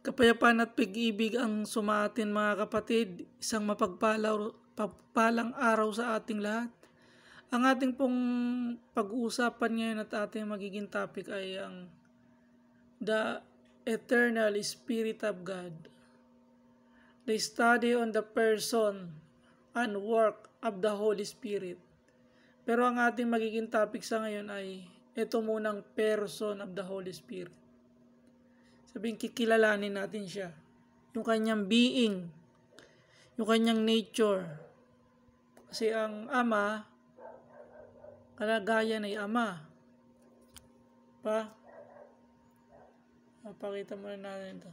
Kapayapaan at pag-ibig ang sumatin mga kapatid, isang mapagpalang araw sa ating lahat. Ang ating pong pag-uusapan ngayon at ating magiging topic ay ang The Eternal Spirit of God. The study on the person and work of the Holy Spirit. Pero ang ating magiging topic sa ngayon ay ito munang person of the Holy Spirit. Sabihin, kikilalanin natin siya. Yung kanyang being, yung kanyang nature. Kasi ang Ama, kalagayan ay Ama. Mapakita muna natin ito.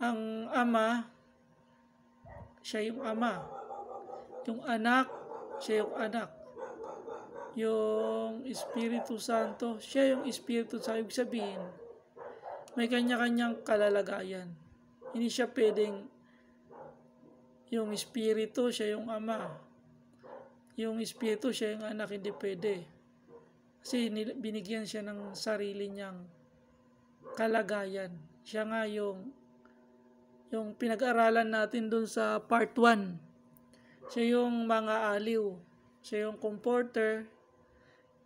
Ang Ama, siya yung Ama. Yung Anak, siya yung Anak. Yung Espiritu Santo, siya yung Espiritu Santo. Ibig sabihin, may kanya-kanyang kalalagayan. Hindi siya pwedeng yung Espiritu, siya yung Ama. Yung Espiritu, siya yung Anak, hindi pwede. Kasi binigyan siya ng sarili niyang kalagayan. Siya nga yung pinag-aralan natin dun sa part 1. Siya yung mga aliw. Siya yung comforter.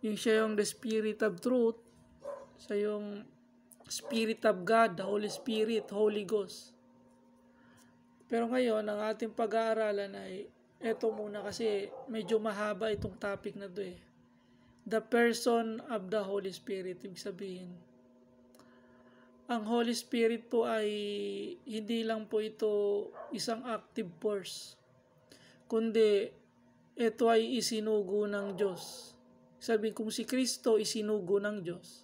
Siya yung the Spirit of Truth. Siya yung Spirit of God, the Holy Spirit, Holy Ghost. Pero ngayon, ang ating pag-aaralan ay eto muna kasi medyo mahaba itong topic na to eh. The person of the Holy Spirit. Ibig sabihin, ang Holy Spirit po ay hindi lang po ito isang active force, kundi ito ay isinugo ng Diyos. Sabi kung si Kristo isinugo ng Diyos,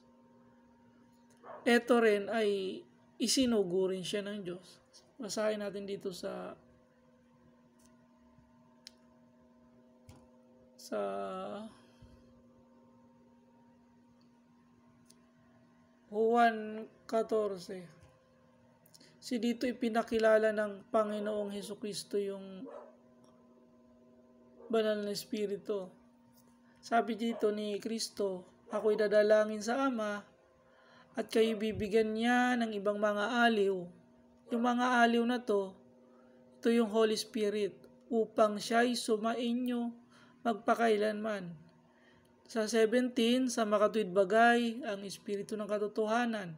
ito rin ay isinugo rin siya ng Diyos. Basahin natin dito sa Juan 14. Si dito ipinakilala ng Panginoong Hesukristo yung banal na Espiritu. Sabi dito ni Kristo, ako'y dadalangin sa Ama at kayo bibigyan niya ng ibang mga aliw. Yung mga aliw na to, ito yung Holy Spirit upang siya'y sumainyo magpakailanman. Sa 17, sa makatuwid bagay ang Espiritu ng katotohanan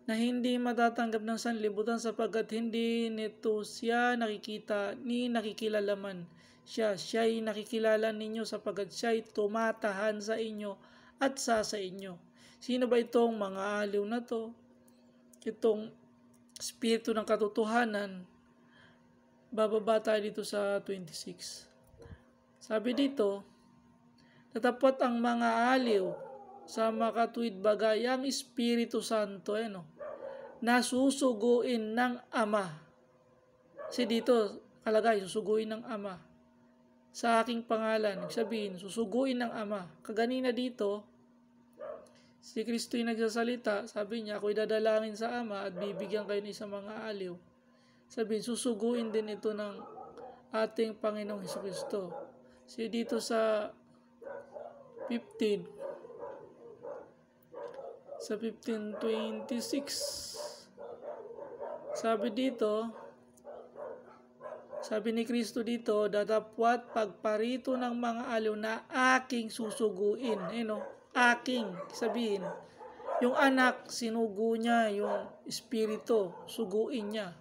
na hindi matatanggap ng sanlibutan sapagkat hindi nito siya nakikita ni nakikilalaman. Siya'y nakikilala ninyo sapagkat siya'y tumatahan sa inyo at sa inyo. Sino ba itong mga aliw na to? Itong Espiritu ng katotohanan. Bababa tayo dito sa 26. Sabi dito, tatapot ang mga aliw sa makatuwid bagay ang Espiritu Santo, nasusuguin ng Ama. Kasi dito, kalagay, susuguin ng Ama. Sa aking pangalan, sabihin, susuguin ng Ama. Kaganina dito, si Kristo yung nagsasalita, sabi niya, ako'y dadalangin sa Ama at bibigyan kayo ng isang mga aliw. Sabihin, susuguin din ito ng ating Panginoong Hesukristo. So dito sa 15, sa 15:26, sabi dito, sabi ni Kristo dito, datapwat pagparito ng mga aliw na aking susuguin. Aking, sabihin, yung anak, sinugo niya, yung Espiritu, suguin niya.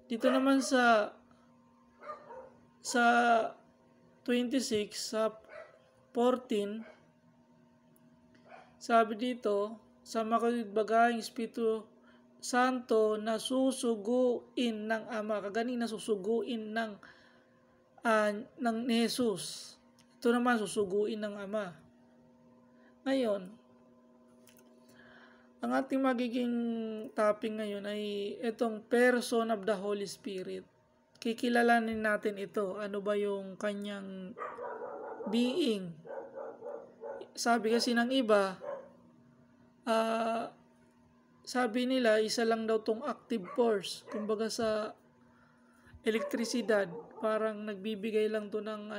Dito naman sa 26, sa 14, sabi dito, sa makatuwid bagay ang Espiritu Santo na susuguin ng Ama. Kaganina susuguin ng ni Jesus. Ito naman susuguin ng Ama. Ngayon, ang ating magiging topic ngayon ay itong person of the Holy Spirit. Kikilalanin natin ito. Ano ba yung kanyang being? Sabi kasi ng iba, sabi nila, isa lang daw tong active force. Kumbaga sa elektrisidad, parang nagbibigay lang to ng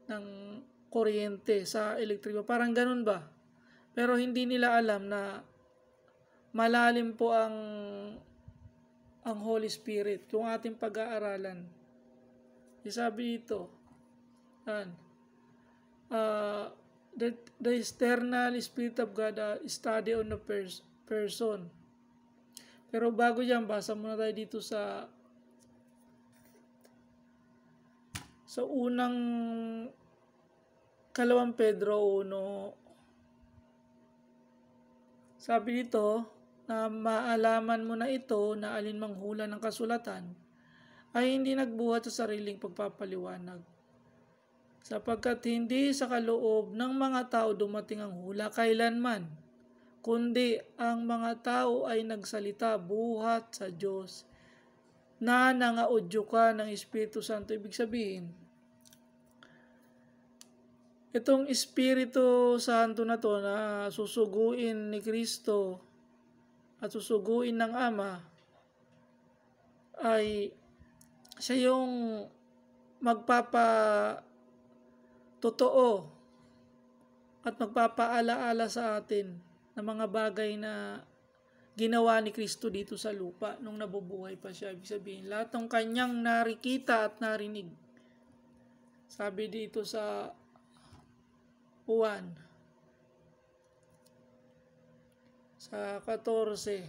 ng kuryente sa elektriko. Parang ganun ba? Pero hindi nila alam na malalim po ang Holy Spirit kung ating pag-aaralan. Sabi dito, the external Spirit of God study on the person. Pero bago yan, basa muna tayo dito sa unang 2 Pedro 1. Sabi dito, na maalaman mo na ito na alinmang hula ng kasulatan ay hindi nagbuhat sa sariling pagpapaliwanag. Sapagkat hindi sa kaloob ng mga tao dumating ang hula kailanman, kundi ang mga tao ay nagsalita buhat sa Diyos na nangaudyo ka ng Espiritu Santo. Ibig sabihin, itong Espiritu Santo na to na susuguin ni Kristo at susuguin ng Ama ay siya yung magpapatotoo at magpapaalaala sa atin ng mga bagay na ginawa ni Kristo dito sa lupa nung nabubuhay pa siya. Ibig sabihin, lahat ng kanyang narikita at narinig. Sabi dito sa Juan, sa 14,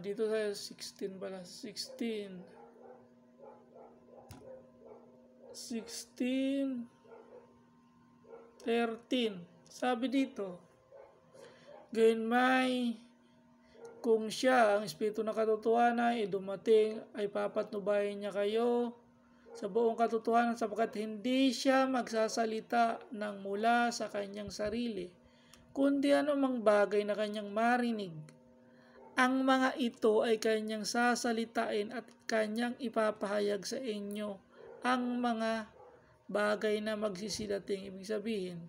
dito sa 16 pala, 13. Sabi dito, gayon may kung siya ang Espiritu ng katotohanan ay dumating ay papatnubayan niya kayo sa buong katotohanan sapagkat hindi siya magsasalita ng mula sa kanyang sarili, kundi anumang bagay na kanyang marinig. Ang mga ito ay kanyang sasalitain at kanyang ipapahayag sa inyo ang mga bagay na magsisidating. Ibig sabihin,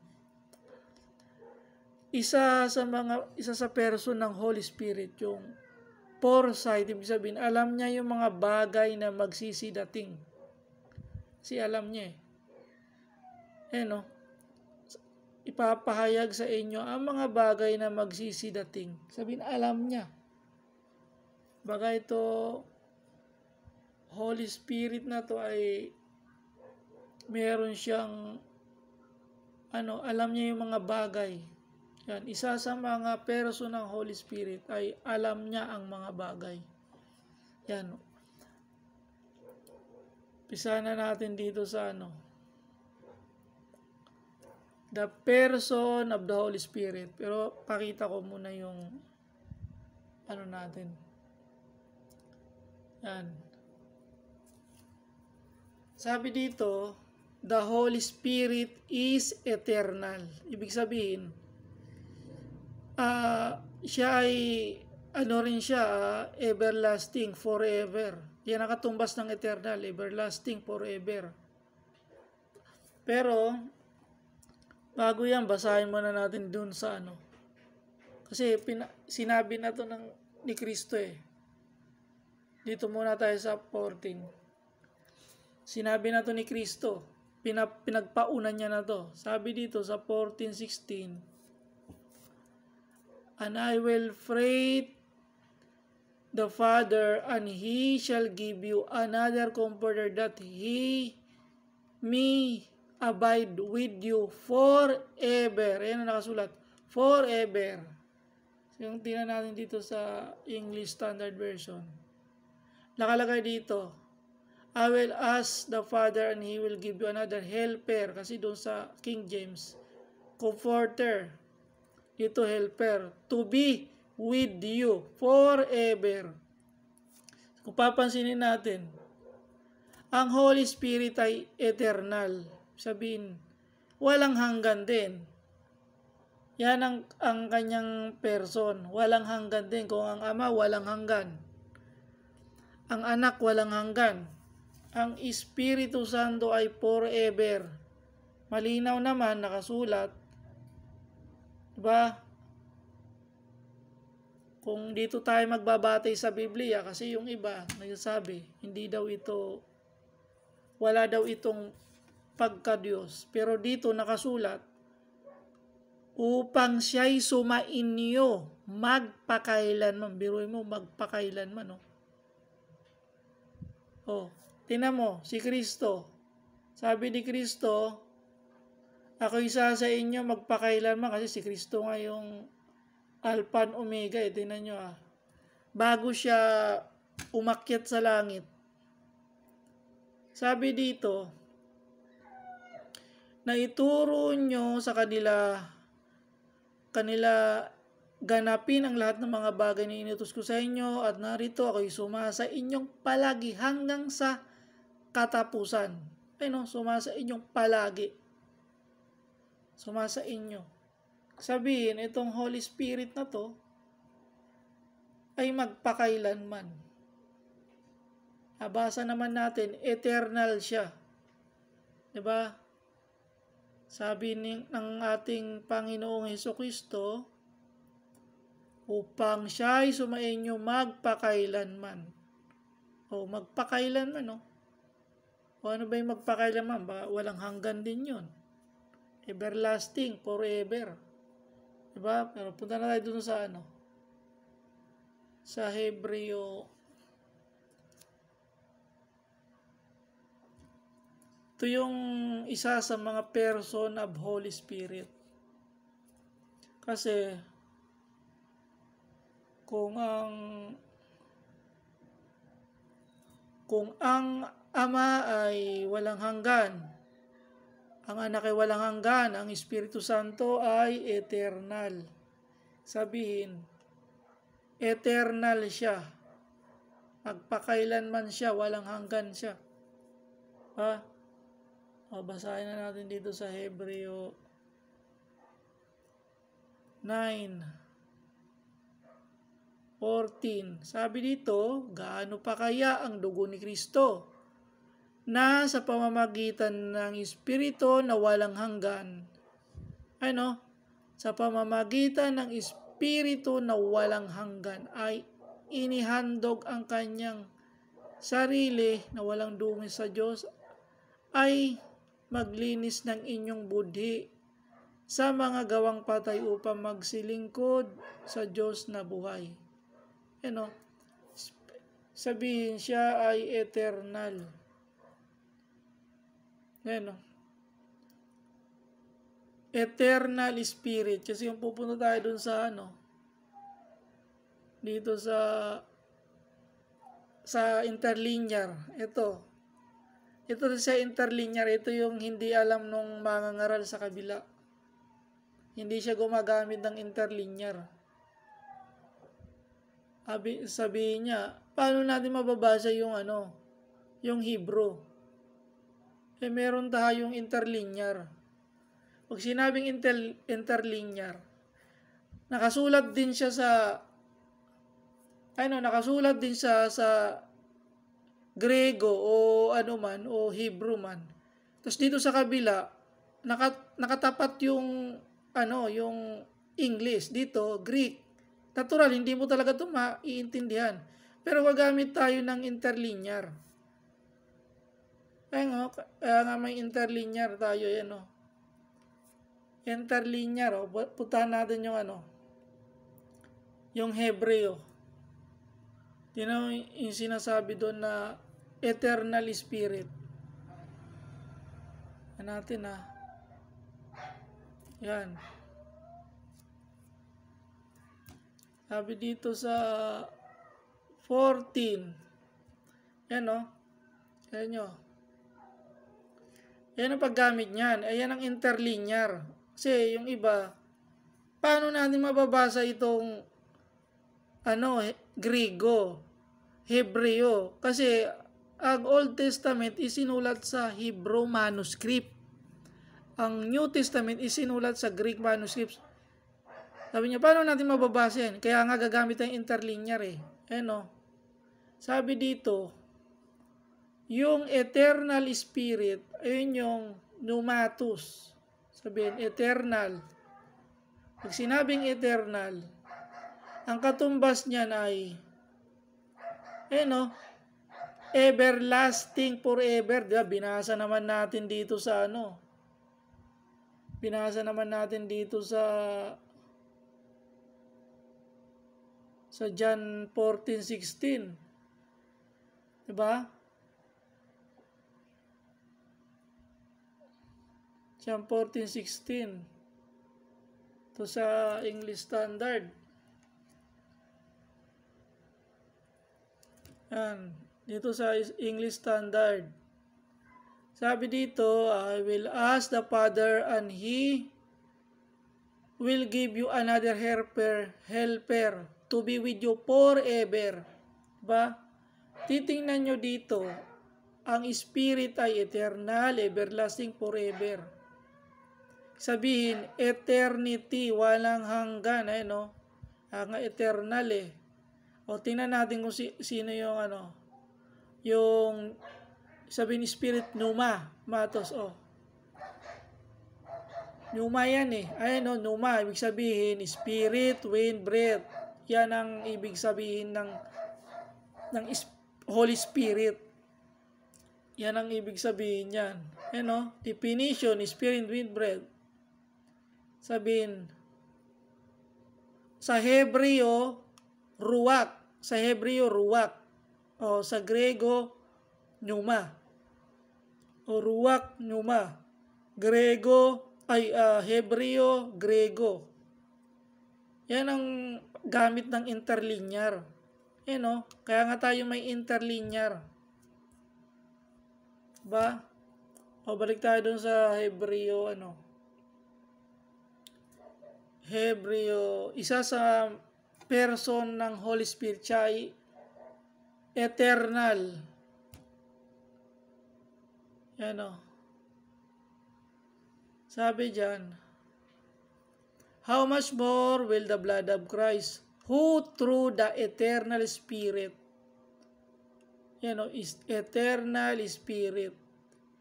isa sa person ng Holy Spirit, yung foresight. Ibig sabihin, alam niya yung mga bagay na magsisidating. Kasi alam niya ipapahayag sa inyo ang mga bagay na magsisidating. Sabihin, alam niya. Baga ito, Holy Spirit na to ay meron siyang alam niya yung mga bagay. Yan, isa sa mga person ng Holy Spirit ay alam niya ang mga bagay. Yan. Pisa na natin dito sa the person of the Holy Spirit. Pero pakita ko muna yung natin. Yan. Sabi dito, the Holy Spirit is eternal. Ibig sabihin, siya ay everlasting, forever. Yan nakatumbas ng eternal, everlasting, forever. Pero bago yan, basahin muna natin dun sa kasi sinabi na to ni Kristo Dito muna tayo sa 14. Sinabi na to ni Kristo, pinagpaunan niya na to. Sabi dito sa 14:16, and I will pray the Father, and He shall give you another Comforter, that He may abide with you forever. Ayan ang nakasulat, forever. So, yung tingnan natin dito sa English Standard Version, nakalagay dito, I will ask the Father and He will give you another helper. Kasi doon sa King James, Comforter. Ito helper. To be with you forever. Kung papansinin natin, ang Holy Spirit ay eternal. Sabihin, walang hanggan din. Yan ang kanyang person. Walang hanggan din. Kung ang Ama, walang hanggan. Ang Anak, walang hanggan. Ang Espiritu Santo ay forever. Malinaw naman, nakasulat. Diba? Kung dito tayo magbabatay sa Biblia, kasi yung iba nagsasabi, hindi daw ito wala daw itong pagka-Diyos. Pero dito nakasulat, upang siya'y sumainyo magpakailanman. Biruin mo, magpakailanman. Tingnan mo, si Kristo. Sabi ni Kristo, ako isa sa inyo magpakailanman, kasi si Kristo nga yung Alpha and Omega. Tingnan nyo bago siya umakyat sa langit. Sabi dito, na ituro nyo sa kanila ganapin ang lahat ng mga bagay na inutos ko sa inyo, at narito ako'y sumasa inyong palagi hanggang sa katapusan. Sumasa inyong palagi. Sumasa inyo. Sabihin, itong Holy Spirit na to ay magpakailanman. Basa naman natin, eternal siya. Diba? Sabi ng ating Panginoong Hesukristo, upang siya'y sumainyo magpakailanman. Magpakailanman, ano ba yung magpakailanman? Walang hanggan din yun. Everlasting, forever. Diba? Pero punta na tayo dun sa sa Hebreo. Ito yung isa sa mga person of Holy Spirit. Kasi kung ang Ama ay walang hanggan, ang Anak ay walang hanggan, ang Espiritu Santo ay eternal. Sabihin, eternal siya. Magpakailanman siya, walang hanggan siya. Basahin na natin dito sa Hebreo 9:14. Sabi dito, gaano pa kaya ang dugo ni Kristo na sa pamamagitan ng Espiritu na walang hanggan, sa pamamagitan ng Espiritu na walang hanggan ay inihandog ang kanyang sarili na walang dungis sa Diyos, ay maglinis ng inyong budhi sa mga gawang patay upang magsilingkod sa Diyos na buhay. Sabihin, siya ay eternal. Eternal Spirit. Kasi yung pupunta tayo dun sa dito sa interlinear. Ito sa interlinear, ito yung hindi alam nung mangangaral sa kabila. Hindi siya gumagamit ng interlinear. Sabihin niya, paano natin mababasa yung yung Hebrew? Meron tayong interlinear. Pag sinabing interlinear, nakasulat din siya sa Grego o o Hebrew man. Tapos dito sa kabila, nakatapat yung yung English, dito Greek. Natural, hindi mo talaga ito maiintindihan. Pero gagamit tayo ng interlinear. Kaya nga may interlinear tayo, Interlinear, puntahan natin yung yung Hebreo. Yung sinasabi doon na eternal spirit. Natin yan. Sabi dito sa 14. Yan Yan nyo. Yan ang paggamit niyan. Ayan ang interlinear. Kasi yung iba, paano natin mababasa itong Grego, Hebreo? Kasi ang Old Testament isinulat sa Hebrew manuscript. Ang New Testament isinulat sa Greek manuscripts. Sabi niya, paano natin mababasa yan? Kaya nga gagamit ang interlinear Sabi dito, yung eternal spirit, ayun yung pneumatus. Sabihin, eternal. Pag sinabing eternal, ang katumbas niyan ay everlasting forever. Diba? Binasa naman natin dito sa John 14:16. Diba? John 14:16. Ito sa English Standard. Yan. Dito sa English Standard. Sabi dito, I will ask the Father and He will give you another helper to be with you forever. Diba? Titingnan nyo dito, ang Spirit ay eternal, everlasting, forever. Sabihin, eternity, walang hanggan, ang eternal O tingnan natin kung sino yung yung sabihin Spirit Pneuma, Matos, Pneuma yan Pneuma, ibig sabihin Spirit, wind, breath. Yan ang ibig sabihin ng Holy Spirit. Yan ang ibig sabihin yan. Definition, Spirit, wind, breath. Sabihin, sa Hebreo, ruwak. Sa Hebreo, ruwak. O sa Grego, pneuma. O ruwak, pneuma. Hebreo, Grego. Yan ang gamit ng interlinear. Kaya nga tayo may interlinear. Ba? O balik tayo dun sa Hebreo, Hebreo, isa sa person ng Holy Spirit siya ay eternal. Sabi dyan, how much more will the blood of Christ, who through the eternal Spirit, is eternal Spirit.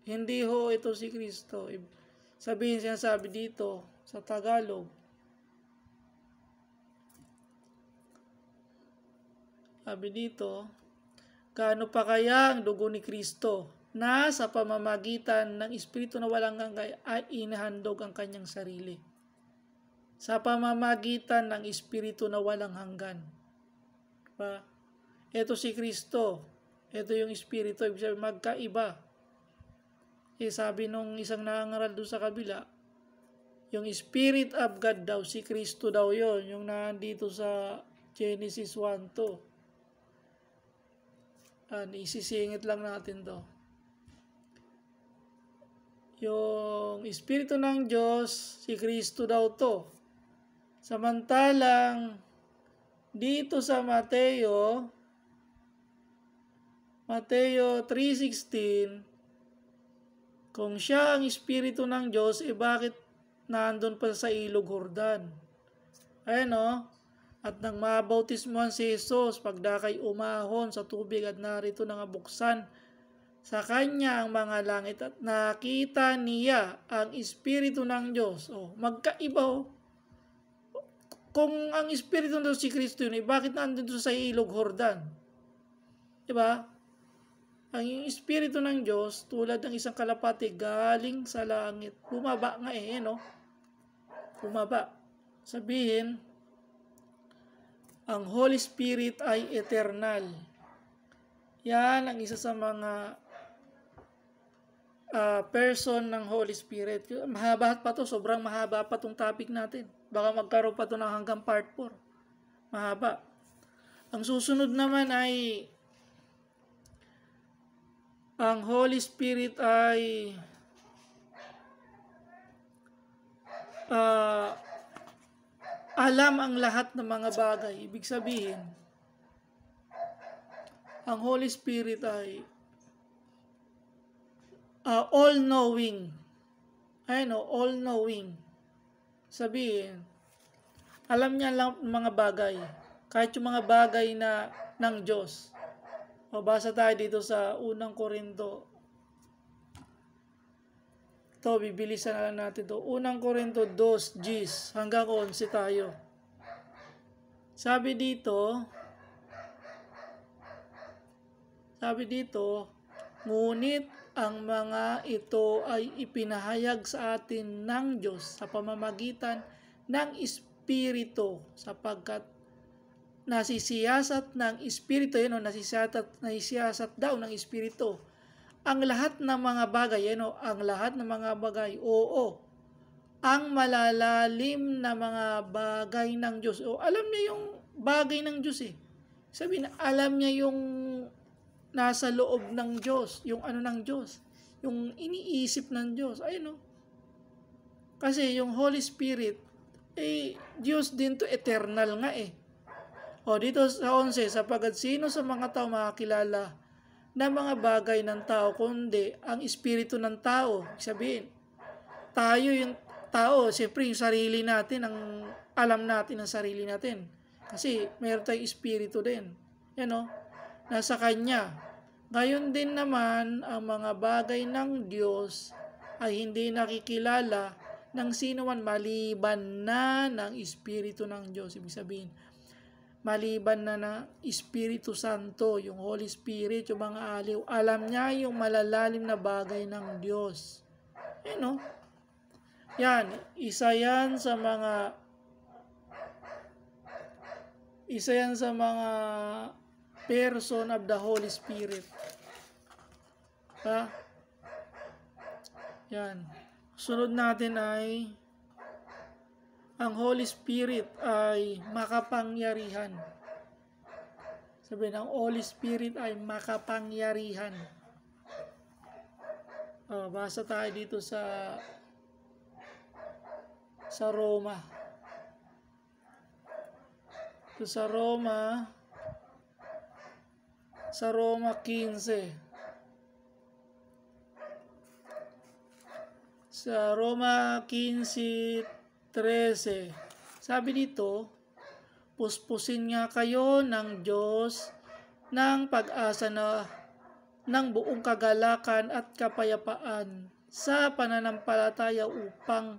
Hindi ho ito si Kristo. Sinasabi dito sa Tagalog, sabi dito, gaano pa kaya ang dugo ni Kristo na sa pamamagitan ng Espiritu na walang hanggan ay inahandog ang kanyang sarili. Sa pamamagitan ng Espiritu na walang hanggan. Diba? Ito si Kristo. Ito yung Espiritu. Ibig sabihin, magkaiba. Sabi nung isang nangangaral doon sa kabila, yung Spirit of God daw, si Kristo daw yon, yung nandito sa Genesis 1:2. Isisingit lang natin to. Yung Espiritu ng Diyos, si Kristo daw to. Samantalang, dito sa Mateo 3:16, kung siya ang Espiritu ng Diyos, bakit nandun pa sa ilog Jordan? At nang mabautismohan si Jesus, pagdakay umahon sa tubig at narito nangabuksan sa kanya ang mga langit at nakita niya ang Espiritu ng Diyos. Magkaiba Kung ang Espiritu ng Diyos si Kristo yun, bakit nandito sa ilog Jordan? Diba? Ang Espiritu ng Diyos, tulad ng isang kalapati galing sa langit, bumaba nga Bumaba. Sabihin, ang Holy Spirit ay eternal. Yan ang isa sa mga person ng Holy Spirit. Mahaba pa to, sobrang mahaba pa tong topic natin. Baka magkaroon pa to ng hanggang part 4. Mahaba. Ang susunod naman ay ang Holy Spirit ay alam ang lahat ng mga bagay. Ibig sabihin, ang Holy Spirit ay all-knowing. All-knowing. Sabihin, alam niya lang mga bagay. Kahit yung mga bagay na ng Diyos. Mabasa tayo dito sa 1 Korinto. Ito, bibilisan na lang natin ito. 1 Korinto 2:10 hanggang 11 tayo. Sabi dito, Sabi dito, ngunit ang mga ito ay ipinahayag sa atin ng Diyos sa pamamagitan ng Espiritu, sapagkat nasisiyasat ng Espiritu, nasisiyasat daw ng Espiritu ang lahat ng mga bagay, ang lahat ng mga bagay, ang malalalim na mga bagay ng Diyos. Alam niya yung bagay ng Diyos eh. Sabihin, alam niya yung nasa loob ng Diyos, yung ano ng Diyos, yung iniisip ng Diyos. Kasi yung Holy Spirit, Diyos din to, eternal nga eh. Dito sa 11, sapagkat sino sa mga tao makakilala na mga bagay ng tao, kundi ang espiritu ng tao. Sabihin, tayo yung tao, siyempre yung sarili natin, ang alam natin ang sarili natin. Kasi meron tayong espiritu din. Nasa Kanya. Ngayon din naman, ang mga bagay ng Diyos ay hindi nakikilala ng sino man maliban na ng Espiritu ng Diyos. Ibig sabihin, maliban na ng Espiritu Santo, yung Holy Spirit, yung mga aliw, alam niya yung malalalim na bagay ng Diyos. Yan, isa yan sa mga person of the Holy Spirit. Yan. Sunod natin ay ang Holy Spirit ay makapangyarihan. Sabihin, ang Holy Spirit ay makapangyarihan. Basa tayo dito sa Roma. Sa Roma 15. Sa Roma 15:13. Sabi dito, puspusin nga kayo ng Diyos ng pag-asa ng buong kagalakan at kapayapaan sa pananampalataya upang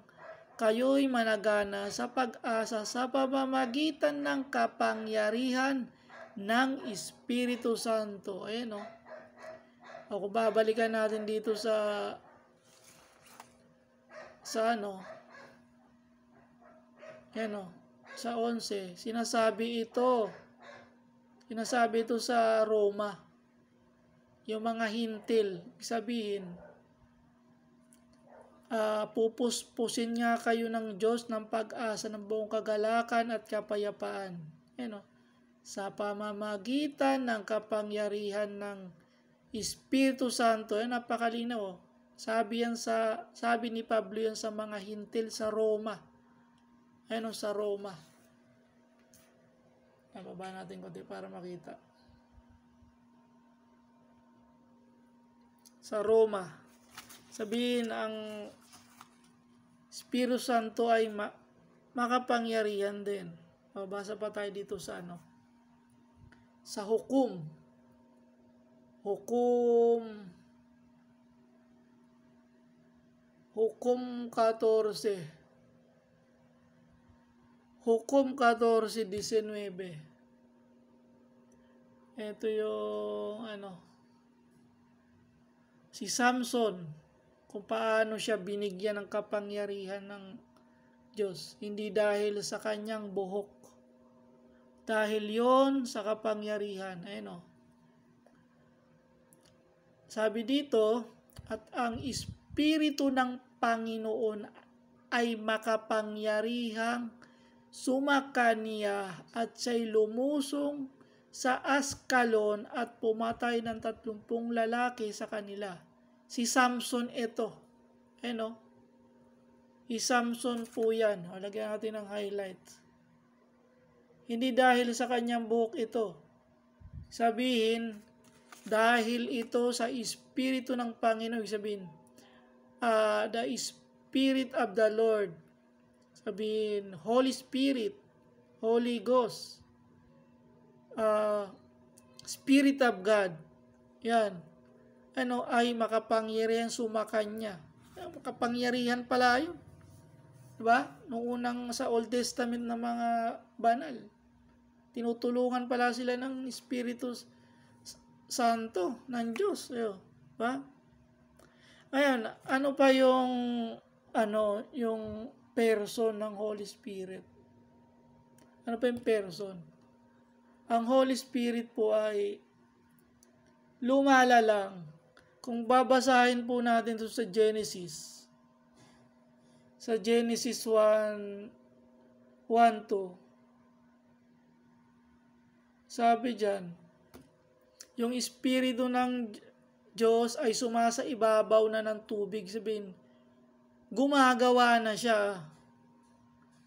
kayo'y managana sa pag-asa sa pamamagitan ng kapangyarihan ng Espiritu Santo. Kung babalikan natin dito sa sa 11, sinasabi ito sa Roma, yung mga hintil, sabihin, pupuspusin nga kayo ng Diyos ng pag-asa ng buong kagalakan at kapayapaan, sa pamamagitan ng kapangyarihan ng Espiritu Santo. Napakalinaw. Sabi ni Pablo yan sa mga hintil sa Roma. Sa Roma. Nababa natin konti para makita. Sa Roma. Sabihin, ang Espiritu Santo ay makapangyarihan din. Babasa pa tayo dito sa sa hukom. Hukom 14. Hukom 14:19. Ito yung si Samson, kung paano siya binigyan ng kapangyarihan ng Diyos. Hindi dahil sa kanyang buhok. Dahil yon sa kapangyarihan. Sabi dito, at ang Espiritu ng Panginoon ay makapangyarihang sumakaniya at siya'y lumusong sa Askalon at pumatay ng 30 lalaki sa kanila. Si Samson ito. Si Samson po yan. Lagyan natin ng highlight. Hindi dahil sa kanyang buhok ito. Sabihin, dahil ito sa Espiritu ng Panginoon. Sabihin, the Spirit of the Lord. Sabihin, Holy Spirit, Holy Ghost, Spirit of God. Yan. Ay makapangyarihan sumakanya. Makapangyarihan pala yun. Diba? Noong unang sa Old Testament na mga banal, tinutulungan pala sila ng Espiritu Santo ng Diyos. Ba? Ngayon, ano pa yung yung person ng Holy Spirit? Ano pa yung person? Ang Holy Spirit po ay lumalalang. Kung babasahin po natin ito sa Genesis 1:1-2, sabi dyan, yung Espiritu ng Diyos ay sumasa ibabaw na ng tubig. Sabihin, gumagawa na siya.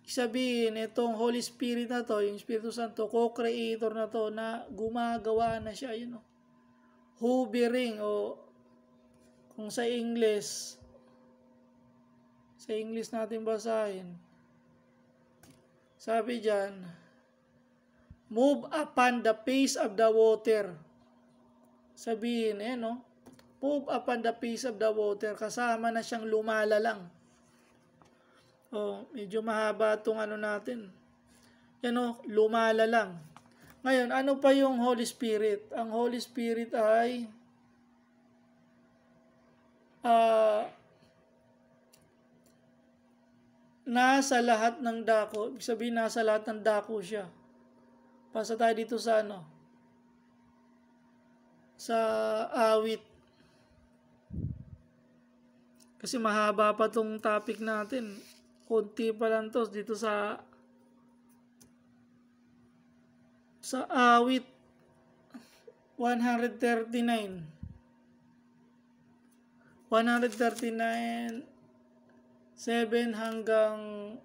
Sabihin, itong Holy Spirit na to, yung Espiritu Santo, co-creator na to, na gumagawa na siya, hovering, o kung sa English natin basahin, sabi dyan, move upon the face of the water. Sabihin, move upon the face of the water, kasama na siyang lumalalang. Medyo mahaba itong natin. Lumalalang. Ngayon, ano pa yung Holy Spirit? Ang Holy Spirit ay nasa lahat ng dako. Ibig sabihin, nasa lahat ng dako siya. Pasa tayo dito sa sa awit. Kasi mahaba pa tong topic natin. Kunti pa lang to dito sa awit 139, 7 hanggang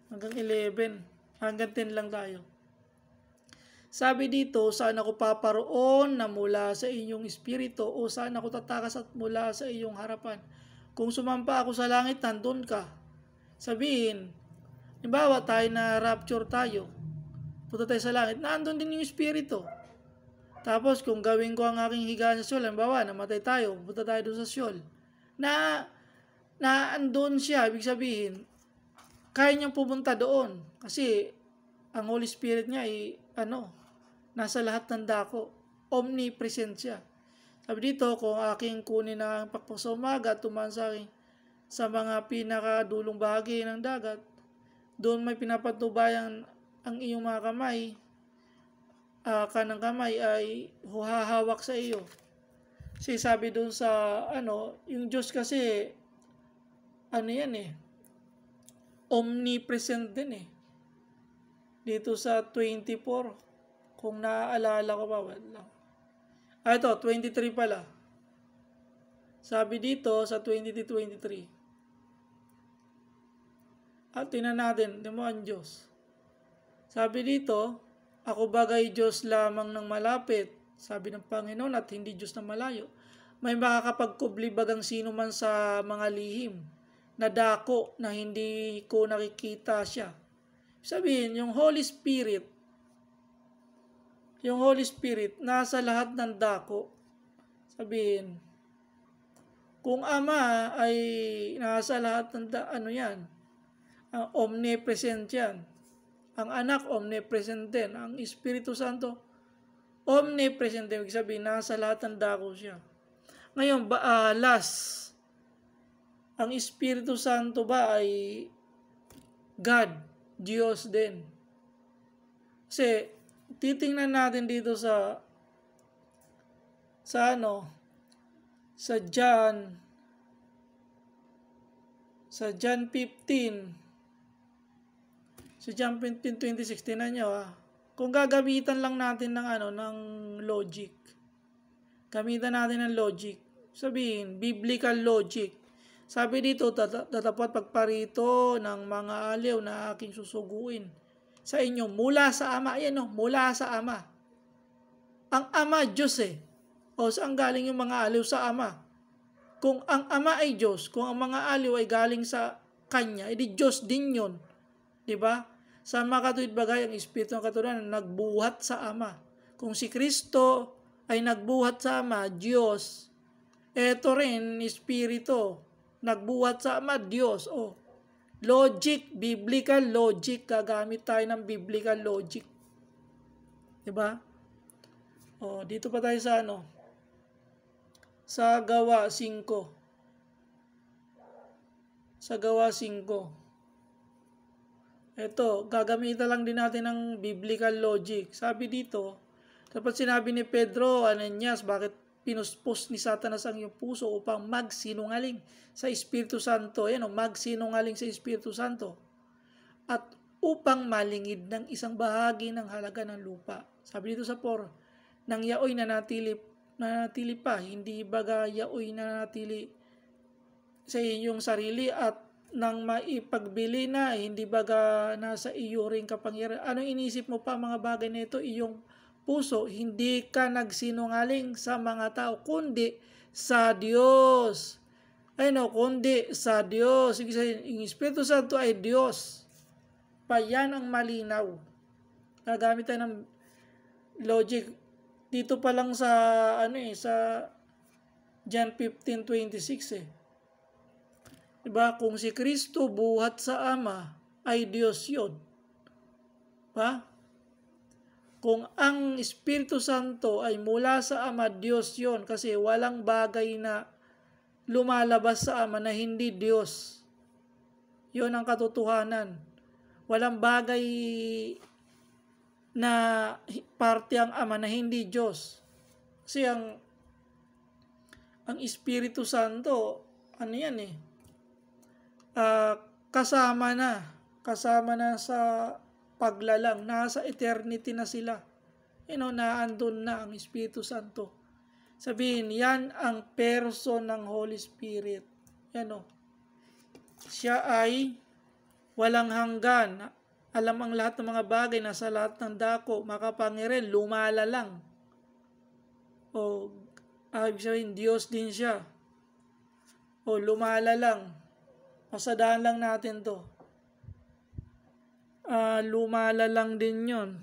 11, hanggang 10 lang tayo. Sabi dito, saan ako paparoon na mula sa inyong espiritu, o saan ako tatakas at mula sa iyong harapan? Kung sumampa ako sa langit, nandun ka. Sabihin, halimbawa tayo na rapture tayo, punta tayo sa langit, nandun din yung espiritu. Tapos kung gawin ko ang aking higaan sa Siyol, halimbawa namatay tayo, punta tayo doon sa Siyol, na andun siya, ibig sabihin, kaya niyang pumunta doon. Kasi ang Holy Spirit niya ay nasa lahat ng dako. Omnipresent siya. Sabi dito, kung aking kunin ang pakpak sa umaga at tumaan sa mga pinakadulong bahagi ng dagat, doon may pinapatubayan ang iyong mga kamay, kanang kamay ay hahawak sa iyo. Kasi sabi doon sa yung Diyos kasi omnipresent din dito sa 24, kung naaalala ko pa, lang. Ito, 23 pala. Sabi dito sa 23. At tingnan natin, mo ang Diyos. Sabi dito, ako bagay Diyos lamang ng malapit, sabi ng Panginoon, at hindi Diyos na malayo. May makakapagkubli bagang sino man sa mga lihim, na dako na hindi ko nakikita siya. Sabihin, yung Holy Spirit nasa lahat ng dako. Sabihin, kung Ama ay nasa lahat ng omnipresent yan. Ang Anak, omnipresent din. Ang Espiritu Santo, omnipresent din. Ibig sabihin, nasa lahat ng dako siya. Ngayon, last, ang Espiritu Santo ba ay God, Diyos din? Kasi, titingnan natin dito sa John 15. Sa John 15:26, tinan nyo kung gagamitan lang natin ng logic. Gamitan natin ng logic. Sabihin, biblical logic. Sabi dito, tatapat pagparito ng mga aliw na aking susuguin sa inyo mula sa Ama. Ayan mula sa Ama. Ang Ama, Diyos O saan galing yung mga aliw? Sa Ama. Kung ang Ama ay Diyos, kung ang mga aliw ay galing sa Kanya, edi Diyos din yun. Diba? Sa makatuwid bagay, ang Espiritu ng Katurunan nagbuhat sa Ama. Kung si Kristo ay nagbuhat sa Ama, Diyos. Eto rin, Espiritu, nagbuhat sa Ama, Diyos. Logic, biblical logic. Gagamit tayo ng biblical logic. Diba? Dito pa tayo sa sa Gawa 5. Sa Gawa 5. Ito, gagamitan lang din natin ng biblical logic. Sabi dito, dapat sinabi ni Pedro, Ananias, bakit pinuspos ni Satanas ang iyong puso upang magsinungaling sa Espiritu Santo? Magsinungaling sa Espiritu Santo. At upang malingid ng isang bahagi ng halaga ng lupa. Sabi dito sa 4, nang yaoy nanatili pa, hindi baga yaoy nanatili sa iyong sarili, at nang maipagbili na, hindi baga nasa iyo ring kapangyarihan. Ano inisip mo pa mga bagay na ito? Iyong puso, hindi ka nagsinungaling sa mga tao, kundi sa Diyos. Kundi sa Diyos. Ibig sabihin, yung Espiritu Santo ay Diyos. Yan ang malinaw. Gagamit tayo ng logic. Dito pa lang sa sa John 15:26 Diba? Kung si Kristo buhat sa Ama, ay Diyos yun. Diba? Kung ang Espiritu Santo ay mula sa Ama, Diyos yun. Kasi walang bagay na lumalabas sa Ama na hindi Diyos. Yun ang katotohanan. Walang bagay na parte ang Ama na hindi Diyos. Kasi ang Espiritu Santo, kasama na sa paglalang, nasa eternity na sila. Naandun na ang Espiritu Santo. Sabihin, yan ang person ng Holy Spirit. Siya ay walang hanggan. Alam ang lahat ng mga bagay, nasa lahat ng dako, makapangyarihan, lumalalang. Ibig sabihin, Diyos din siya. Lumalalang. Pasadaan lang natin to. Lumalalang din yon.